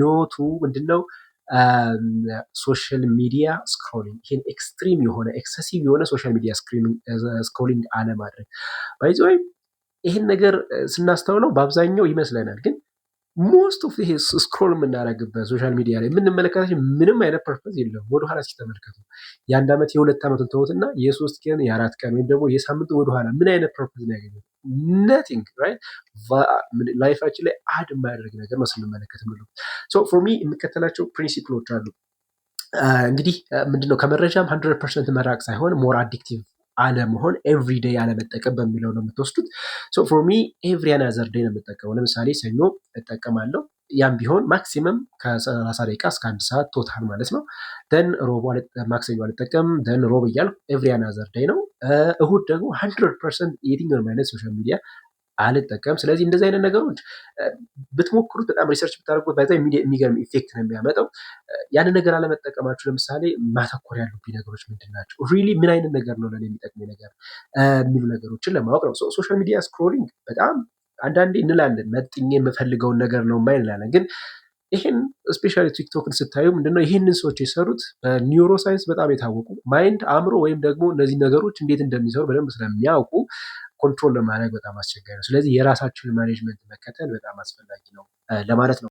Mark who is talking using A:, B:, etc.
A: ኖቱ ምንድነው ሶሻል ሚዲያ ስክሮሊንግ፣ ይሄን ኤክስትሪም የሆነ ኤክሰሲቭ የሆነ ሶሻል ሚዲያ ስክሮሊንግ አለማድረግ። ባይ ዘ ወይ ይሄን ነገር ስናስተውለው በአብዛኛው ይመስለናል፣ ግን ሞስት ኦፍ ይሄ ስክሮል የምናደርግበት ሶሻል ሚዲያ ላይ የምንመለከታቸው ምንም አይነት ፐርፐዝ የለም። ወደኋላ እስኪ ተመልከቱ። የአንድ ዓመት የሁለት ዓመቱን ተውትና የ3 ቀን የ4 ቀን ወይም ደግሞ የሳምንቱ ወደኋላ ምን አይነት ፐርፐዝ ነው ያገኘው? ነቲንግ ራይት። ላይፋችን ላይ አድ የማያደርግ ነገር ነው ስንመለከት ምለው። ሶ ፎር ሚ የምከተላቸው ፕሪንሲፕሎች አሉ። እንግዲህ ምንድነው ከመረጃም 100% መራቅ ሳይሆን ሞር አዲክቲቭ አለመሆን፣ ኤቭሪዴይ አለመጠቀም በሚለው ነው የምትወስዱት። ሶ ፎር ሚ ኤቭሪ አናዘር ዴይ ነው የምጠቀመው። ለምሳሌ ሰኞ እጠቀማለሁ፣ ያም ቢሆን ማክሲመም ከ30 ደቂቃ እስከ 1 ሰዓት ቶታል ማለት ነው። ደን ማክሰኞ አልጠቀም፣ ደን ሮብ እያልኩ ኤቭሪ አናዘር ዴይ ነው። እሁድ ደግሞ 100% የትኛውንም አይነት ሶሻል ሚዲያ አልጠቀም። ስለዚህ እንደዚህ አይነት ነገሮች ብትሞክሩት በጣም ሪሰርች ብታደርጉት በጣም የሚገርም ኢፌክት ነው የሚያመጣው። ያንን ነገር አለመጠቀማችሁ ለምሳሌ ማተኮር ያሉብኝ ነገሮች ምንድን ናቸው፣ ሪሊ ምን አይነት ነገር ነው ለኔ የሚጠቅመኝ ነገር የሚሉ ነገሮችን ለማወቅ ነው። ሶሻል ሚዲያ ስክሮሊንግ በጣም አንዳንዴ እንላለን መጥኜ የምፈልገውን ነገር ነው ማይ እንላለን፣ ግን ይህን ስፔሻሊ ቲክቶክን ስታዩ ምንድነው ይህንን ሰዎች የሰሩት ኒውሮ ሳይንስ በጣም የታወቁ ማይንድ አእምሮ ወይም ደግሞ እነዚህ ነገሮች እንዴት እንደሚሰሩ በደንብ ስለሚያውቁ ኮንትሮል ለማድረግ በጣም አስቸጋሪ ነው። ስለዚህ የራሳችንን ማኔጅመንት መከተል በጣም አስፈላጊ ነው ለማለት ነው።